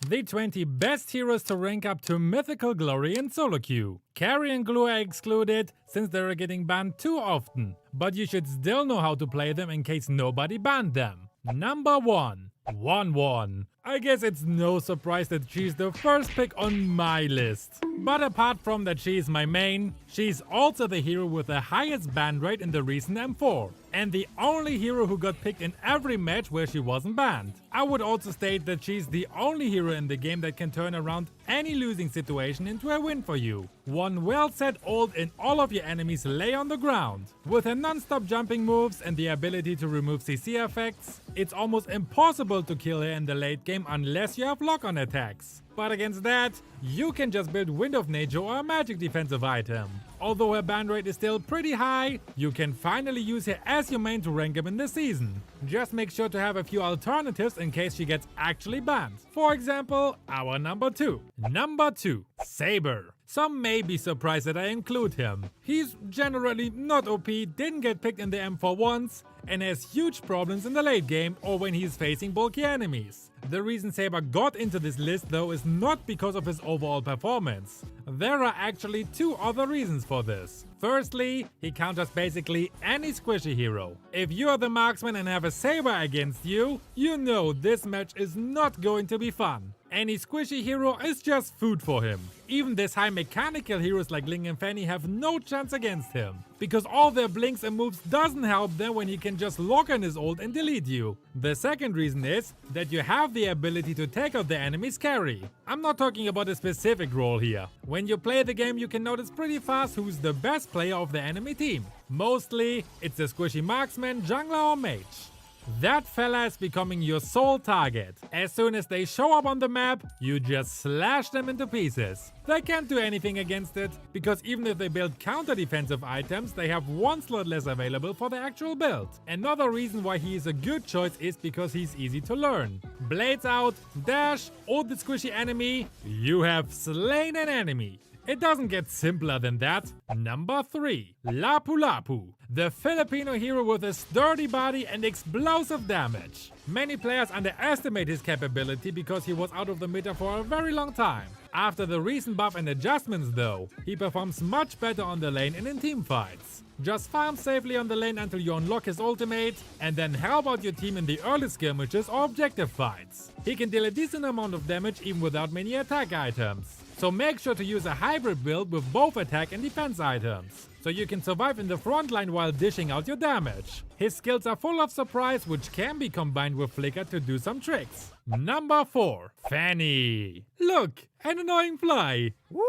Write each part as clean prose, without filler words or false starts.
The 20 best heroes to rank up to mythical glory in solo queue. Carry and glue are excluded since they are getting banned too often, but you should still know how to play them in case nobody banned them. Number 1. Won. I guess it's no surprise that she's the first pick on my list. But apart from that she is my main, she's also the hero with the highest ban rate in the recent M4. And the only hero who got picked in every match where she wasn't banned. I would also state that she's the only hero in the game that can turn around any losing situation into a win for you. One well set ult and all of your enemies lay on the ground. With her non-stop jumping moves and the ability to remove CC effects, it's almost impossible to kill her in the late game unless you have lock-on attacks. But against that, you can just build Wind of Nature or a magic defensive item. Although her ban rate is still pretty high, you can finally use her as your main to rank up in the season. Just make sure to have a few alternatives in case she gets actually banned. For example, our number 2. Number 2. Saber. Some may be surprised that I include him. He's generally not OP, didn't get picked in the M4 once, and has huge problems in the late game or when he's facing bulky enemies. The reason Saber got into this list though is not because of his overall performance. There are actually 2 other reasons for this. Firstly, he counters basically any squishy hero. If you are the marksman and have a Saber against you, you know this match is not going to be fun. Any squishy hero is just food for him. Even this high mechanical heroes like Ling and Fanny have no chance against him, because all their blinks and moves doesn't help them when he can just lock on his ult and delete you. The second reason is that you have the ability to take out the enemy's carry. I'm not talking about a specific role here. When you play the game you can notice pretty fast who's the best player of the enemy team. Mostly, it's the squishy marksman, jungler or mage. That fella is becoming your sole target. As soon as they show up on the map, you just slash them into pieces. They can't do anything against it, because even if they build counter-defensive items, they have one slot less available for the actual build. Another reason why he is a good choice is because he's easy to learn. Blades out, dash, ult the squishy enemy, you have slain an enemy. It doesn't get simpler than that. Number 3. Lapu Lapu. The Filipino hero with a sturdy body and explosive damage. Many players underestimate his capability because he was out of the meta for a very long time. After the recent buff and adjustments though, he performs much better on the lane and in team fights. Just farm safely on the lane until you unlock his ultimate, and then help out your team in the early skirmishes or objective fights. He can deal a decent amount of damage even without many attack items. So make sure to use a hybrid build with both attack and defense items, so you can survive in the front line while dishing out your damage. His skills are full of surprise, which can be combined with Flicker to do some tricks. Number 4. Fanny. Look, an annoying fly. Whee!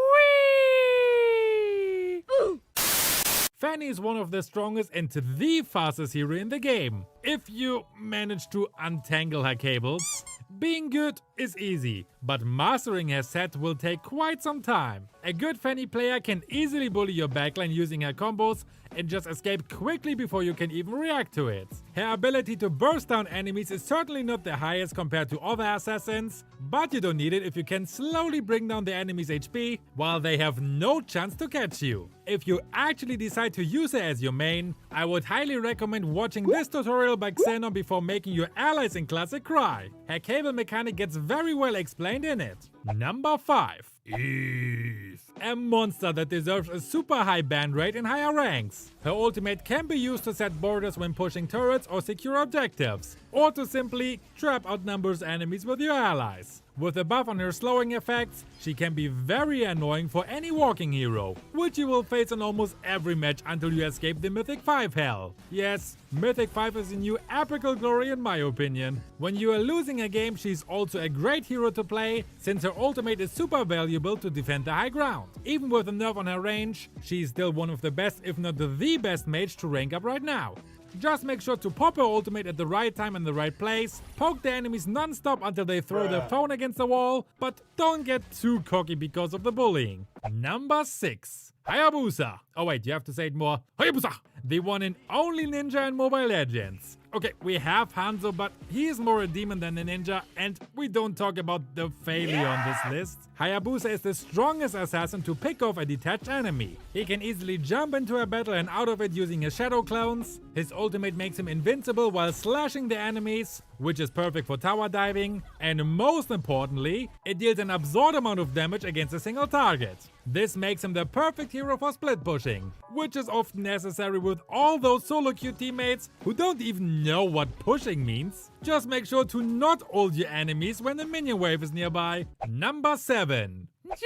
Fanny is one of the strongest and the fastest hero in the game, if you manage to untangle her cables. Being good is easy, but mastering her set will take quite some time. A good Fanny player can easily bully your backline using her combos and just escape quickly before you can even react to it. Her ability to burst down enemies is certainly not the highest compared to other assassins, but you don't need it if you can slowly bring down the enemy's HP while they have no chance to catch you. If you actually decide to use her as your main, I would highly recommend watching this tutorial by Xenon before making your allies in Classic cry. Her cable mechanic gets very well explained in it. Number 5. Eve. A monster that deserves a super high ban rate in higher ranks. Her ultimate can be used to set borders when pushing turrets or secure objectives, or to simply trap outnumbers enemies with your allies. With a buff on her slowing effects, she can be very annoying for any walking hero, which you will face in almost every match until you escape the Mythic 5 hell. Yes, Mythic 5 is a new epical glory in my opinion. When you are losing a game, she's also a great hero to play, since her ultimate is super valuable to defend the high ground. Even with a nerf on her range, she's still one of the best, if not the best mage to rank up right now. Just make sure to pop her ultimate at the right time and the right place, poke the enemies non-stop until they throw their phone against the wall, but don't get too cocky because of the bullying. Number 6. Hayabusa. Oh wait, you have to say it more. Hayabusa! the one and only ninja in Mobile Legends. Okay, we have Hanzo, but he is more a demon than a ninja, and we don't talk about the failure on this list. Hayabusa is the strongest assassin to pick off a detached enemy. He can easily jump into a battle and out of it using his shadow clones. His ultimate makes him invincible while slashing the enemies, which is perfect for tower diving. And most importantly, it deals an absurd amount of damage against a single target. This makes him the perfect hero for split pushing, which is often necessary with all those solo queue teammates who don't even know what pushing means. Just make sure to not ult your enemies when the minion wave is nearby. Number 7. Joy!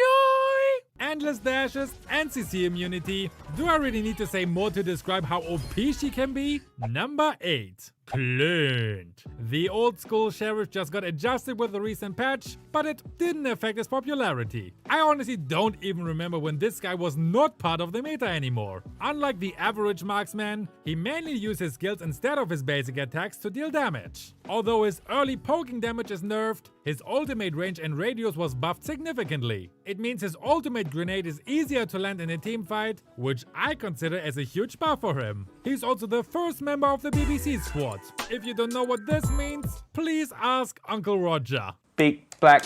Endless dashes and CC immunity. Do I really need to say more to describe how OP she can be? Number 8. Clint. The old school sheriff just got adjusted with the recent patch, but it didn't affect his popularity. I honestly don't even remember when this guy was not part of the meta anymore. Unlike the average marksman, he mainly used his skills instead of his basic attacks to deal damage. Although his early poking damage is nerfed, his ultimate range and radius was buffed significantly. It means his ultimate grenade is easier to land in a teamfight, which I consider as a huge buff for him. He's also the first member of the BBC squad. If you don't know what this means, please ask Uncle Roger. Big black.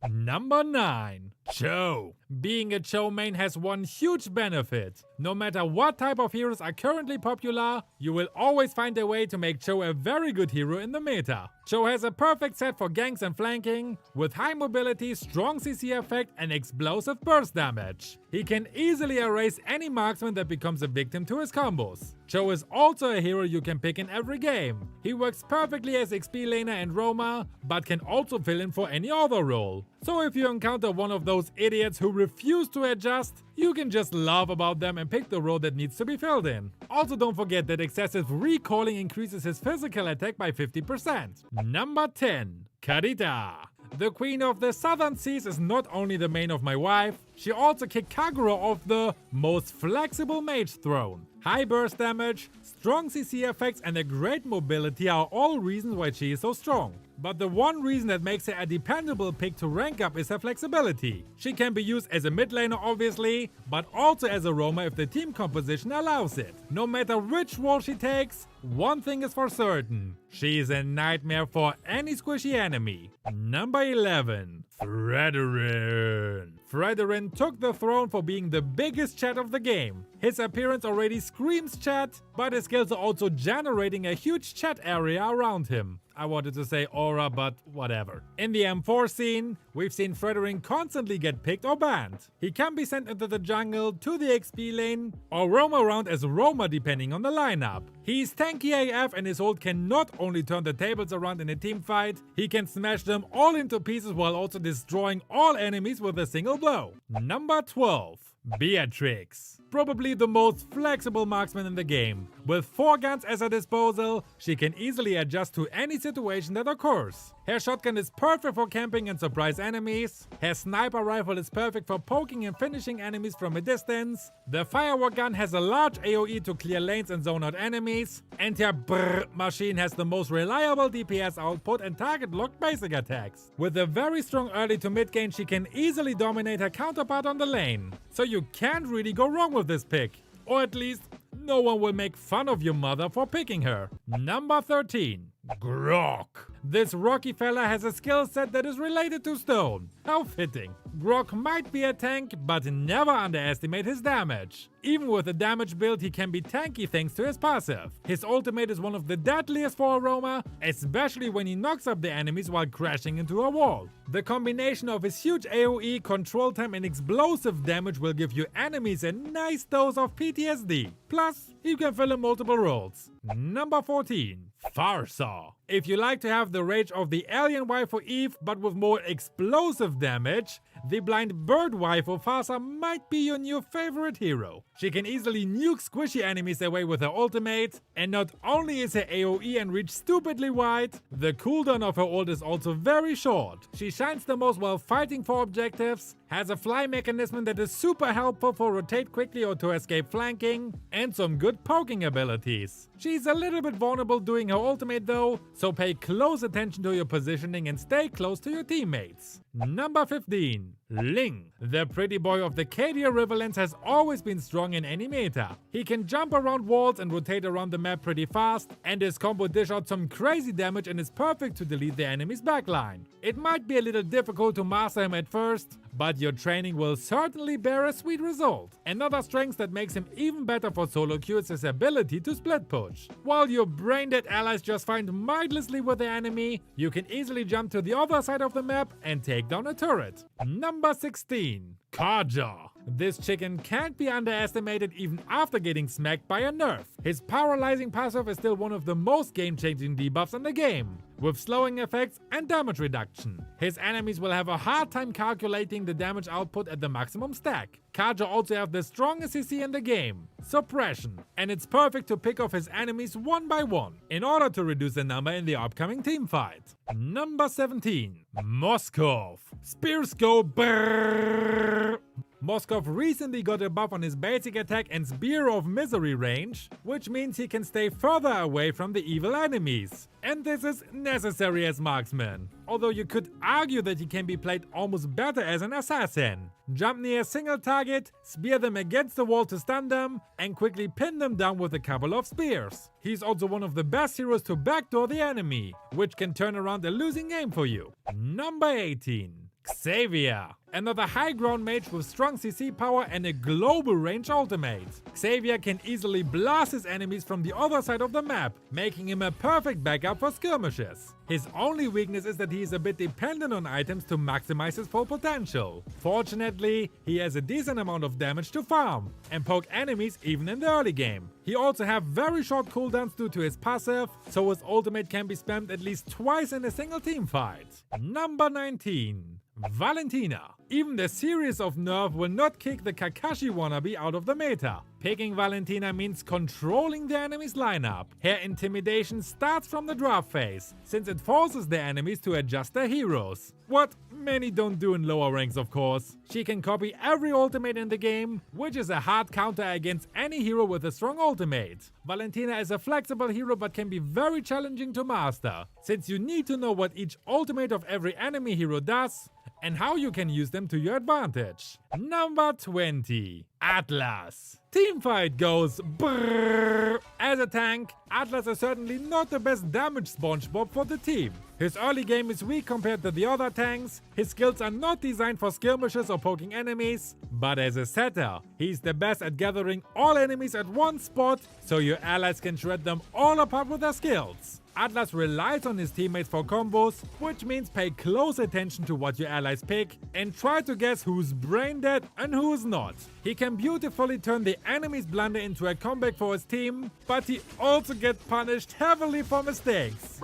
Number 9. Cho. Being a Cho main has one huge benefit. No matter what type of heroes are currently popular, you will always find a way to make Cho a very good hero in the meta. Cho has a perfect set for ganks and flanking, with high mobility, strong CC effect and explosive burst damage. He can easily erase any marksman that becomes a victim to his combos. Cho is also a hero you can pick in every game. He works perfectly as XP laner and roamer, but can also fill in for any other role. So if you encounter one of those idiots who refuse to adjust, you can just laugh about them and pick the role that needs to be filled in. Also don't forget that excessive recalling increases his physical attack by 50%. Number 10. Kadita. The Queen of the Southern Seas is not only the main of my wife, she also kicked Kagura off the most flexible mage throne. High burst damage, strong CC effects and a great mobility are all reasons why she is so strong. But the one reason that makes her a dependable pick to rank up is her flexibility. She can be used as a mid laner obviously, but also as a roamer if the team composition allows it. No matter which role she takes, one thing is for certain. She is a nightmare for any squishy enemy. Number 11. Fredrin. Fredrin took the throne for being the biggest chat of the game. His appearance already screams chat, but his skills are also generating a huge chat area around him. I wanted to say aura, but whatever. In the M4 scene, we've seen Fredrin constantly get picked or banned. He can be sent into the jungle, to the XP lane, or roam around as a roamer depending on the lineup. He's tanky AF and his ult can not only turn the tables around in a teamfight, he can smash them all into pieces while also destroying all enemies with a single blow. Number 12. Beatrix. Probably the most flexible marksman in the game. With 4 guns at her disposal, she can easily adjust to any situation that occurs. Her shotgun is perfect for camping and surprise enemies. Her sniper rifle is perfect for poking and finishing enemies from a distance. The firework gun has a large AoE to clear lanes and zone out enemies. And her brrr machine has the most reliable DPS output and target locked basic attacks. With a very strong early to mid game, she can easily dominate her counterpart on the lane. So you can't really go wrong with this pick. Or at least, no one will make fun of your mother for picking her. Number 13. Grok. This rocky fella has a skill set that is related to stone. How fitting. Grok might be a tank, but never underestimate his damage. Even with a damage build, he can be tanky thanks to his passive. His ultimate is one of the deadliest for a roamer, especially when he knocks up the enemies while crashing into a wall. The combination of his huge AoE, control time and explosive damage will give you enemies a nice dose of PTSD. Plus, you can fill in multiple roles. Number 14. Pharsa. If you like to have the rage of the alien waifu Eve but with more explosive damage, the blind bird waifu Pharsa might be your new favorite hero. She can easily nuke squishy enemies away with her ultimate, and not only is her AoE and reach stupidly wide, the cooldown of her ult is also very short. She shines the most while fighting for objectives, has a fly mechanism that is super helpful for rotate quickly or to escape flanking, and some good poking abilities. She's a little bit vulnerable doing her ultimate though, so pay close attention to your positioning and stay close to your teammates. Number 15. Ling. The pretty boy of the Cadia Riverlands has always been strong in any meta. He can jump around walls and rotate around the map pretty fast, and his combo dish out some crazy damage and is perfect to delete the enemy's backline. It might be a little difficult to master him at first, but your training will certainly bear a sweet result. Another strength that makes him even better for solo queue is his ability to split push. While your brain-dead allies just fight mindlessly with the enemy, you can easily jump to the other side of the map and take down a turret. Number 16. Karja. This chicken can't be underestimated even after getting smacked by a nerf. His paralyzing passive is still one of the most game-changing debuffs in the game, with slowing effects and damage reduction. His enemies will have a hard time calculating the damage output at the maximum stack. Karja also has the strongest CC in the game, Suppression, and it's perfect to pick off his enemies one by one, in order to reduce the number in the upcoming teamfight. Number 17. Moskov. Spears go brrrr. Moskov recently got a buff on his basic attack and Spear of Misery range, which means he can stay further away from the evil enemies. And this is necessary as marksman, although you could argue that he can be played almost better as an assassin. Jump near a single target, spear them against the wall to stun them, and quickly pin them down with a couple of spears. He's also one of the best heroes to backdoor the enemy, which can turn around a losing game for you. Number 18. Xavier. Another high ground mage with strong CC power and a global range ultimate. Xavier can easily blast his enemies from the other side of the map, making him a perfect backup for skirmishes. His only weakness is that he is a bit dependent on items to maximize his full potential. Fortunately, he has a decent amount of damage to farm and poke enemies even in the early game. He also has very short cooldowns due to his passive, so his ultimate can be spammed at least twice in a single team fight. Number 19. Valentina. Even the series of nerf will not kick the Kakashi wannabe out of the meta. Picking Valentina means controlling the enemy's lineup. Her intimidation starts from the draft phase, since it forces the enemies to adjust their heroes. What many don't do in lower ranks, of course. She can copy every ultimate in the game, which is a hard counter against any hero with a strong ultimate. Valentina is a flexible hero but can be very challenging to master, since you need to know what each ultimate of every enemy hero does and how you can use them to your advantage. Number 20. Atlas. Teamfight goes brrrr. As a tank, Atlas is certainly not the best damage SpongeBob for the team. His early game is weak compared to the other tanks, his skills are not designed for skirmishes or poking enemies, but as a setter, he's the best at gathering all enemies at one spot so your allies can shred them all apart with their skills. Atlas relies on his teammates for combos, which means pay close attention to what your allies pick and try to guess who's brain dead and who's not. He can beautifully turn the enemy's blunder into a comeback for his team, but he also gets punished heavily for mistakes.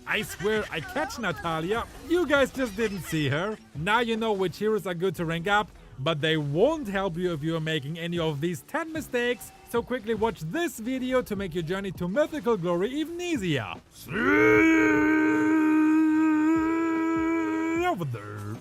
I swear I catch Natalia, you guys just didn't see her. Now you know which heroes are good to rank up, but they won't help you if you are making any of these 10 mistakes, so quickly watch this video to make your journey to mythical glory even easier. See you over there.